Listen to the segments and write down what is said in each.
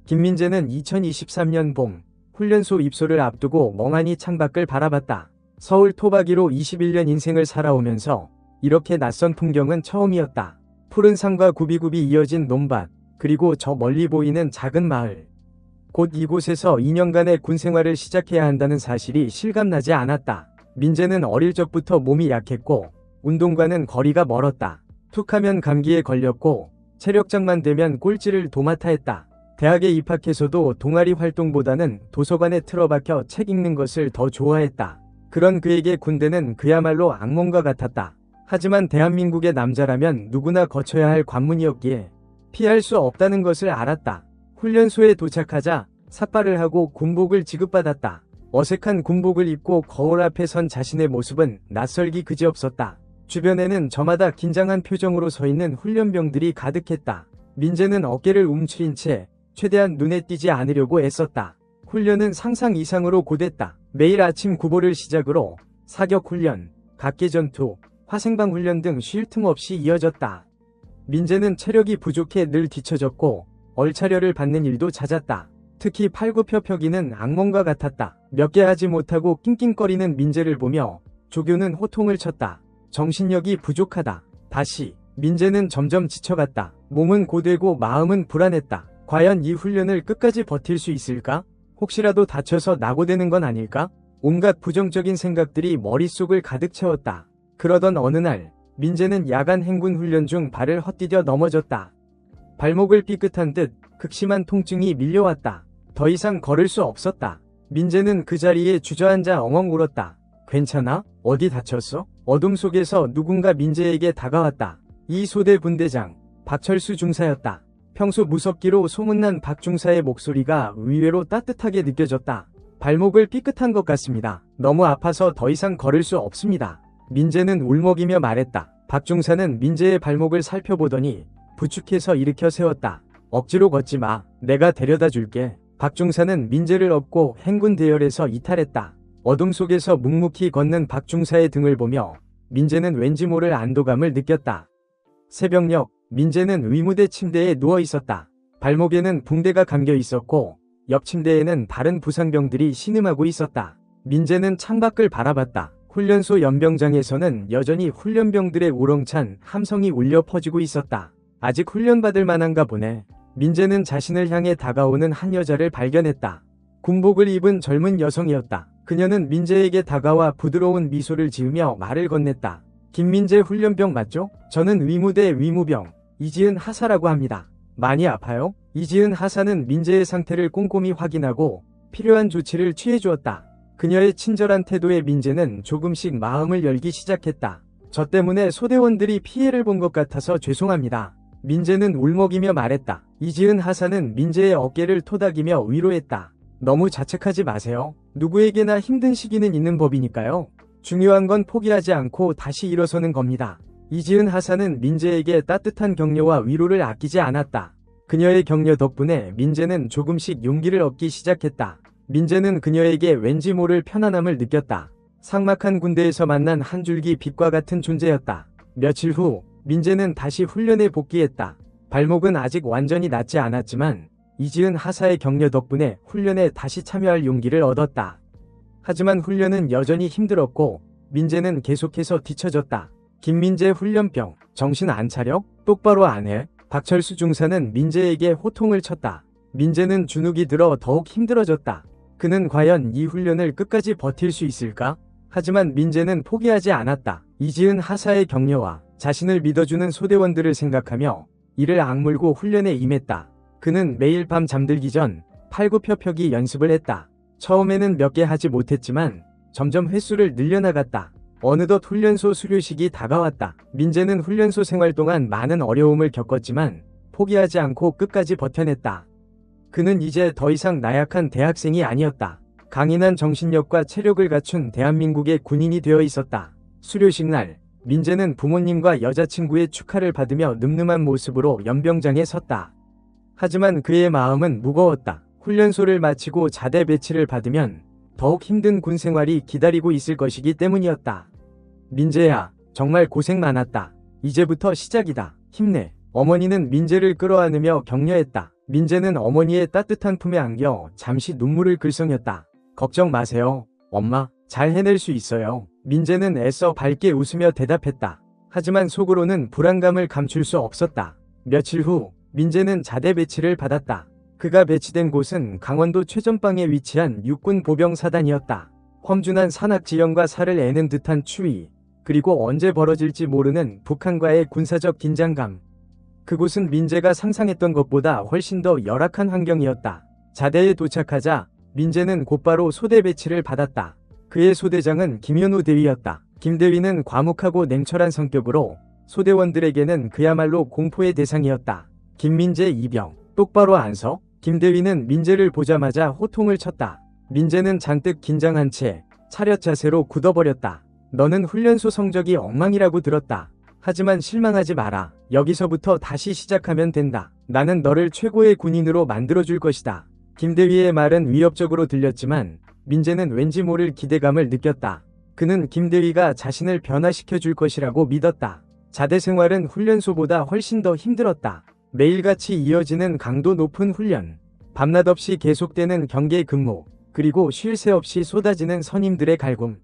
김민재는 2023년 봄 훈련소 입소를 앞두고 멍하니 창밖을 바라봤다. 서울 토박이로 21년 인생을 살아오면서 이렇게 낯선 풍경은 처음이었다. 푸른 산과 굽이굽이 이어진 논밭, 그리고 저 멀리 보이는 작은 마을. 곧 이곳에서 2년간의 군 생활을 시작해야 한다는 사실이 실감나지 않았다. 민재는 어릴 적부터 몸이 약했고 운동과는 거리가 멀었다. 툭하면 감기에 걸렸고 체력장만 되면 꼴찌를 도맡아 했다. 대학에 입학해서도 동아리 활동보다는 도서관에 틀어박혀 책 읽는 것을 더 좋아했다. 그런 그에게 군대는 그야말로 악몽과 같았다. 하지만 대한민국의 남자라면 누구나 거쳐야 할 관문이었기에 피할 수 없다는 것을 알았다. 훈련소에 도착하자 삭발을 하고 군복을 지급받았다. 어색한 군복을 입고 거울 앞에 선 자신의 모습은 낯설기 그지없었다. 주변에는 저마다 긴장한 표정으로 서 있는 훈련병들이 가득했다. 민재는 어깨를 움츠린 채 최대한 눈에 띄지 않으려고 애썼다. 훈련은 상상 이상으로 고됐다. 매일 아침 구보를 시작으로 사격훈련, 각계전투, 화생방 훈련 등 쉴 틈 없이 이어졌다. 민재는 체력이 부족해 늘 뒤처졌고 얼차려를 받는 일도 잦았다. 특히 팔굽혀펴기는 악몽과 같았다. 몇 개 하지 못하고 낑낑거리는 민재를 보며 조교는 호통을 쳤다. 정신력이 부족하다. 다시. 민재는 점점 지쳐갔다. 몸은 고되고 마음은 불안했다. 과연 이 훈련을 끝까지 버틸 수 있을까? 혹시라도 다쳐서 낙오되는 건 아닐까? 온갖 부정적인 생각들이 머릿속을 가득 채웠다. 그러던 어느 날 민재는 야간 행군 훈련 중 발을 헛디뎌 넘어졌다. 발목을 삐끗한 듯 극심한 통증이 밀려왔다. 더 이상 걸을 수 없었다. 민재는 그 자리에 주저앉아 엉엉 울었다. 괜찮아? 어디 다쳤어? 어둠 속에서 누군가 민재에게 다가왔다. 이 소대 분대장 박철수 중사였다. 평소 무섭기로 소문난 박 중사의 목소리가 의외로 따뜻하게 느껴졌다. 발목을 삐끗한 것 같습니다. 너무 아파서 더 이상 걸을 수 없습니다. 민재는 울먹이며 말했다. 박 중사는 민재의 발목을 살펴보더니 부축해서 일으켜 세웠다. 억지로 걷지 마. 내가 데려다 줄게. 박 중사는 민재를 업고 행군 대열에서 이탈했다. 어둠 속에서 묵묵히 걷는 박 중사의 등을 보며 민재는 왠지 모를 안도감을 느꼈다. 새벽녘 민재는 의무대 침대에 누워 있었다. 발목에는 붕대가 감겨 있었고 옆 침대에는 다른 부상병들이 신음하고 있었다. 민재는 창밖을 바라봤다. 훈련소 연병장에서는 여전히 훈련병들의 우렁찬 함성이 울려 퍼지고 있었다. 아직 훈련받을 만한가 보네. 민재는 자신을 향해 다가오는 한 여자를 발견했다. 군복을 입은 젊은 여성이었다. 그녀는 민재에게 다가와 부드러운 미소를 지으며 말을 건넸다. 김민재 훈련병 맞죠? 저는 의무대 의무병 이지은 하사라고 합니다. 많이 아파요? 이지은 하사는 민재의 상태를 꼼꼼히 확인하고 필요한 조치를 취해주었다. 그녀의 친절한 태도에 민재는 조금씩 마음을 열기 시작했다. 저 때문에 소대원들이 피해를 본 것 같아서 죄송합니다. 민재는 울먹이며 말했다. 이지은 하사는 민재의 어깨를 토닥이며 위로했다. 너무 자책하지 마세요. 누구에게나 힘든 시기는 있는 법이니까요. 중요한 건 포기하지 않고 다시 일어서는 겁니다. 이지은 하사는 민재에게 따뜻한 격려와 위로를 아끼지 않았다. 그녀의 격려 덕분에 민재는 조금씩 용기를 얻기 시작했다. 민재는 그녀에게 왠지 모를 편안함을 느꼈다. 삭막한 군대에서 만난 한 줄기 빛과 같은 존재였다. 며칠 후 민재는 다시 훈련에 복귀했다. 발목은 아직 완전히 낫지 않았지만 이지은 하사의 격려 덕분에 훈련에 다시 참여할 용기를 얻었다. 하지만 훈련은 여전히 힘들었고 민재는 계속해서 뒤처졌다. 김민재 훈련병, 정신 안 차려? 똑바로 안 해? 박철수 중사는 민재에게 호통을 쳤다. 민재는 주눅이 들어 더욱 힘들어졌다. 그는 과연 이 훈련을 끝까지 버틸 수 있을까? 하지만 민재는 포기하지 않았다. 이지은 하사의 격려와 자신을 믿어주는 소대원들을 생각하며 이를 악물고 훈련에 임했다. 그는 매일 밤 잠들기 전 팔굽혀펴기 연습을 했다. 처음에는 몇 개 하지 못했지만 점점 횟수를 늘려나갔다. 어느덧 훈련소 수료식이 다가왔다. 민재는 훈련소 생활 동안 많은 어려움을 겪었지만 포기하지 않고 끝까지 버텨냈다. 그는 이제 더 이상 나약한 대학생이 아니었다. 강인한 정신력과 체력을 갖춘 대한민국의 군인이 되어 있었다. 수료식 날 민재는 부모님과 여자친구의 축하를 받으며 늠름한 모습으로 연병장에 섰다. 하지만 그의 마음은 무거웠다. 훈련소를 마치고 자대 배치를 받으면 더욱 힘든 군 생활이 기다리고 있을 것이기 때문이었다. 민재야, 정말 고생 많았다. 이제부터 시작이다. 힘내. 어머니는 민재를 끌어안으며 격려했다. 민재는 어머니의 따뜻한 품에 안겨 잠시 눈물을 글썽였다. 걱정 마세요, 엄마. 잘 해낼 수 있어요. 민재는 애써 밝게 웃으며 대답했다. 하지만 속으로는 불안감을 감출 수 없었다. 며칠 후 민재는 자대 배치를 받았다. 그가 배치된 곳은 강원도 최전방에 위치한 육군 보병사단이었다. 험준한 산악지형과 살을 애는 듯한 추위, 그리고 언제 벌어질지 모르는 북한과의 군사적 긴장감. 그곳은 민재가 상상했던 것보다 훨씬 더 열악한 환경이었다. 자대에 도착하자 민재는 곧바로 소대 배치를 받았다. 그의 소대장은 김현우 대위였다. 김 대위는 과묵하고 냉철한 성격으로 소대원들에게는 그야말로 공포의 대상이었다. 김민재 이병, 똑바로 안 서? 김 대위는 민재를 보자마자 호통을 쳤다. 민재는 잔뜩 긴장한 채 차렷 자세로 굳어버렸다. 너는 훈련소 성적이 엉망이라고 들었다. 하지만 실망하지 마라. 여기서부터 다시 시작하면 된다. 나는 너를 최고의 군인으로 만들어줄 것이다. 김 대위의 말은 위협적으로 들렸지만 민재는 왠지 모를 기대감을 느꼈다. 그는 김 대위가 자신을 변화시켜 줄 것이라고 믿었다. 자대 생활은 훈련소보다 훨씬 더 힘들었다. 매일같이 이어지는 강도 높은 훈련, 밤낮 없이 계속되는 경계 근무, 그리고 쉴 새 없이 쏟아지는 선임들의 갈굼.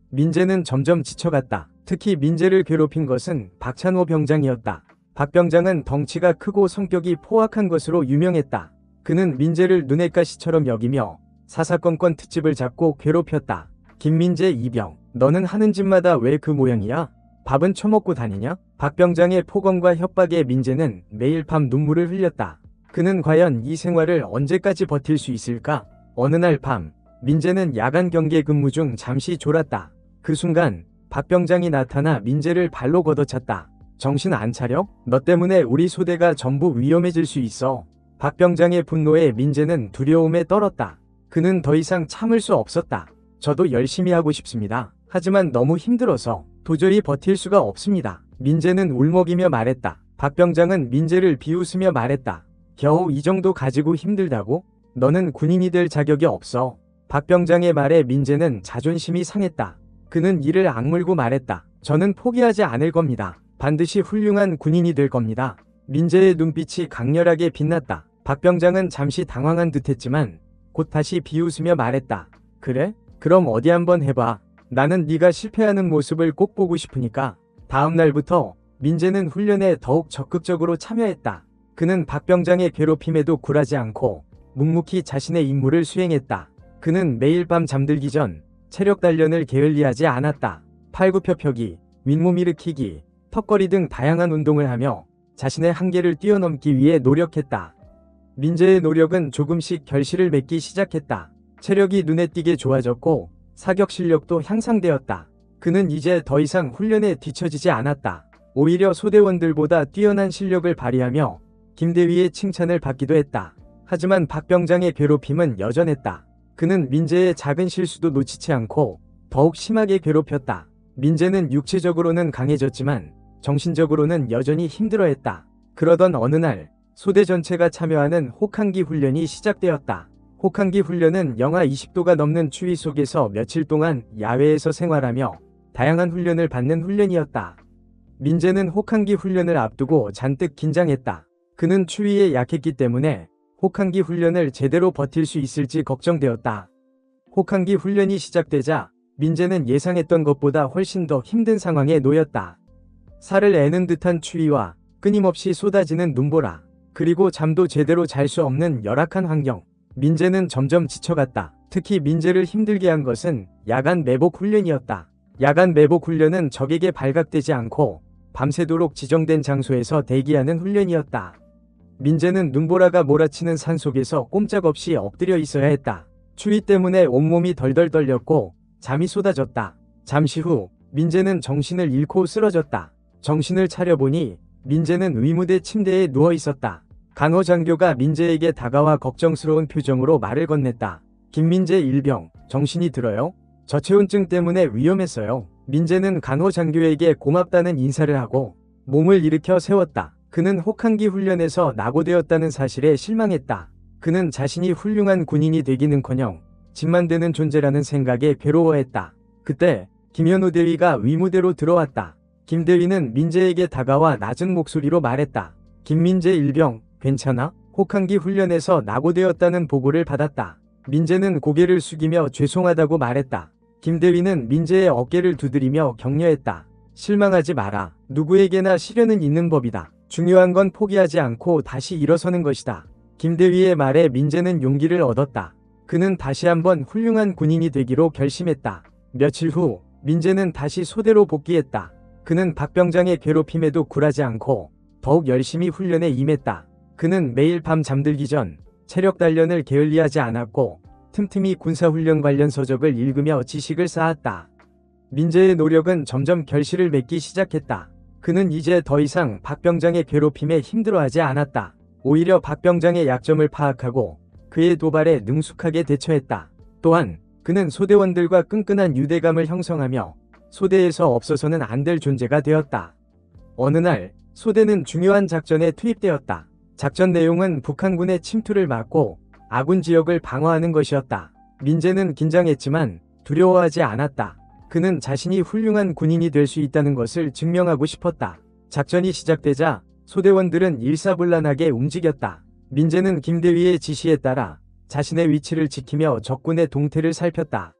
민재는 점점 지쳐갔다. 특히 민재를 괴롭힌 것은 박찬호 병장이었다. 박 병장은 덩치가 크고 성격이 포악한 것으로 유명했다. 그는 민재를 눈엣 가시처럼 여기며 사사건건 특집을 잡고 괴롭혔다. 김민재 이병, 너는 하는 짓마다 왜 그 모양이야? 밥은 처먹고 다니냐? 박 병장의 폭언과 협박에 민재는 매일 밤 눈물을 흘렸다. 그는 과연 이 생활을 언제까지 버틸 수 있을까? 어느 날 밤, 민재는 야간 경계 근무 중 잠시 졸았다. 그 순간 박 병장이 나타나 민재를 발로 걷어찼다. 정신 안 차려? 너 때문에 우리 소대가 전부 위험해질 수 있어. 박 병장의 분노에 민재는 두려움에 떨었다. 그는 더 이상 참을 수 없었다. 저도 열심히 하고 싶습니다. 하지만 너무 힘들어서 도저히 버틸 수가 없습니다. 민재는 울먹이며 말했다. 박 병장은 민재를 비웃으며 말했다. 겨우 이 정도 가지고 힘들다고? 너는 군인이 될 자격이 없어. 박 병장의 말에 민재는 자존심이 상했다. 그는 이를 악물고 말했다. 저는 포기하지 않을 겁니다. 반드시 훌륭한 군인이 될 겁니다. 민재의 눈빛이 강렬하게 빛났다. 박 병장은 잠시 당황한 듯했지만 곧 다시 비웃으며 말했다. 그래? 그럼 어디 한번 해봐. 나는 네가 실패하는 모습을 꼭 보고 싶으니까. 다음 날부터 민재는 훈련에 더욱 적극적으로 참여했다. 그는 박 병장의 괴롭힘에도 굴하지 않고 묵묵히 자신의 임무를 수행했다. 그는 매일 밤 잠들기 전 체력 단련을 게을리하지 않았다. 팔굽혀펴기, 윗몸 일으키기, 턱걸이 등 다양한 운동을 하며 자신의 한계를 뛰어넘기 위해 노력했다. 민재의 노력은 조금씩 결실을 맺기 시작했다. 체력이 눈에 띄게 좋아졌고 사격 실력도 향상되었다. 그는 이제 더 이상 훈련에 뒤처지지 않았다. 오히려 소대원들보다 뛰어난 실력을 발휘하며 김 대위의 칭찬을 받기도 했다. 하지만 박 병장의 괴롭힘은 여전했다. 그는 민재의 작은 실수도 놓치지 않고 더욱 심하게 괴롭혔다. 민재는 육체적으로는 강해졌지만 정신적으로는 여전히 힘들어했다. 그러던 어느 날 소대 전체가 참여하는 혹한기 훈련이 시작되었다. 혹한기 훈련은 영하 20도가 넘는 추위 속에서 며칠 동안 야외에서 생활하며 다양한 훈련을 받는 훈련이었다. 민재는 혹한기 훈련을 앞두고 잔뜩 긴장했다. 그는 추위에 약했기 때문에 혹한기 훈련을 제대로 버틸 수 있을지 걱정되었다. 혹한기 훈련이 시작되자 민재는 예상했던 것보다 훨씬 더 힘든 상황에 놓였다. 살을 애는 듯한 추위와 끊임없이 쏟아지는 눈보라, 그리고 잠도 제대로 잘 수 없는 열악한 환경. 민재는 점점 지쳐갔다. 특히 민재를 힘들게 한 것은 야간 매복 훈련이었다. 야간 매복 훈련은 적에게 발각되지 않고 밤새도록 지정된 장소에서 대기하는 훈련이었다. 민재는 눈보라가 몰아치는 산 속에서 꼼짝없이 엎드려 있어야 했다. 추위 때문에 온몸이 덜덜 떨렸고 잠이 쏟아졌다. 잠시 후 민재는 정신을 잃고 쓰러졌다. 정신을 차려보니 민재는 의무대 침대에 누워 있었다. 간호 장교가 민재에게 다가와 걱정스러운 표정으로 말을 건넸다. 김민재 일병, 정신이 들어요? 저체온증 때문에 위험했어요. 민재는 간호 장교에게 고맙다는 인사를 하고 몸을 일으켜 세웠다. 그는 혹한기 훈련에서 낙오되었다는 사실에 실망했다. 그는 자신이 훌륭한 군인이 되기는커녕 집만 되는 존재라는 생각에 괴로워했다. 그때 김현우 대위가 위무대로 들어왔다. 김 대위는 민재에게 다가와 낮은 목소리로 말했다. 김민재 일병, 괜찮아? 혹한기 훈련에서 낙오되었다는 보고를 받았다. 민재는 고개를 숙이며 죄송하다고 말했다. 김대위는 민재의 어깨를 두드리며 격려했다. 실망하지 마라. 누구에게나 시련은 있는 법이다. 중요한 건 포기하지 않고 다시 일어서는 것이다. 김대위의 말에 민재는 용기를 얻었다. 그는 다시 한번 훌륭한 군인이 되기로 결심했다. 며칠 후 민재는 다시 소대로 복귀했다. 그는 박병장의 괴롭힘에도 굴하지 않고 더욱 열심히 훈련에 임했다. 그는 매일 밤 잠들기 전 체력 단련을 게을리하지 않았고 틈틈이 군사훈련 관련 서적을 읽으며 지식을 쌓았다. 민재의 노력은 점점 결실을 맺기 시작했다. 그는 이제 더 이상 박병장의 괴롭힘에 힘들어하지 않았다. 오히려 박병장의 약점을 파악하고 그의 도발에 능숙하게 대처했다. 또한 그는 소대원들과 끈끈한 유대감을 형성하며 소대에서 없어서는 안 될 존재가 되었다. 어느 날 소대는 중요한 작전에 투입되었다. 작전 내용은 북한군의 침투를 막고 아군 지역을 방어하는 것이었다. 민재는 긴장했지만 두려워하지 않았다. 그는 자신이 훌륭한 군인이 될 수 있다는 것을 증명하고 싶었다. 작전이 시작되자 소대원들은 일사불란하게 움직였다. 민재는 김대위의 지시에 따라 자신의 위치를 지키며 적군의 동태를 살폈다.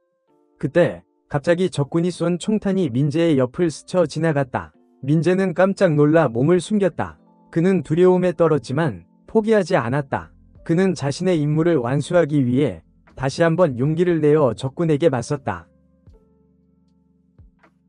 그때 갑자기 적군이 쏜 총탄이 민재의 옆을 스쳐 지나갔다. 민재는 깜짝 놀라 몸을 숨겼다. 그는 두려움에 떨었지만 포기하지 않았다. 그는 자신의 임무를 완수하기 위해 다시 한번 용기를 내어 적군에게 맞섰다.